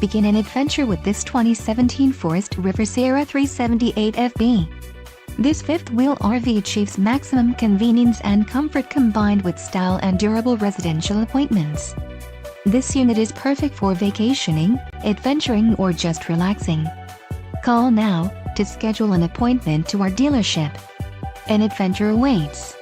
Begin an adventure with this 2017 Forest River Sierra 378 FB. This fifth-wheel RV achieves maximum convenience and comfort combined with style and durable residential appointments. This unit is perfect for vacationing, adventuring, or just relaxing. Call now to schedule an appointment to our dealership. An adventure awaits.